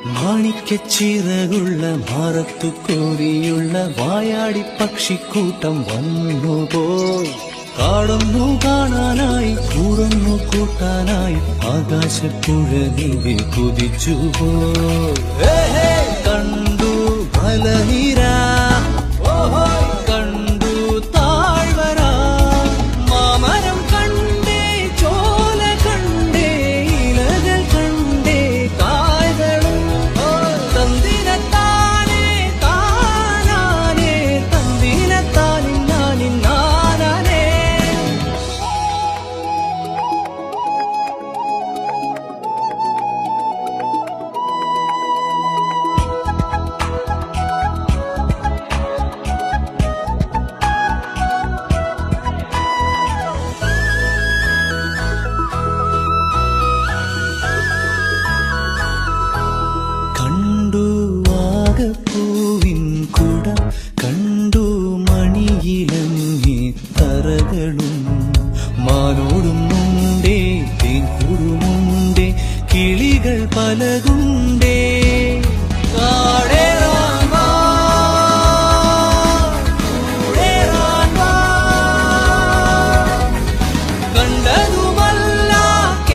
മാണിക്കച്ചിറകുള്ള മാറത്തു കോരിയുള്ള വായാടി പക്ഷിക്കൂട്ടം വന്നുപോയി. കാടൊന്നു കാണാനായി കൂടൊന്നു കൂട്ടാനായി ആകാശപ്പുഴ നീവി കുതിച്ചുപോയി. കണ്ടു മലനിര, കണ്ടു താഴ്വര, മാമരം കണ്ടേ, ചോല കണ്ടേ, ഇലകൾ കണ്ടേ, കായകളും തന്തിനത്താനേ താനാനേ, തന്തിനത്താനിന്നാനിന്നാനേ. കണ്ടു ആകപ്പൂവിൻ കുട, കണ്ടു മണിയിലങ്ങി തറകളും, മാനോടും മുണ്ടേ തേൻകൂടുമുണ്ടേ, കിളികൾ പലതും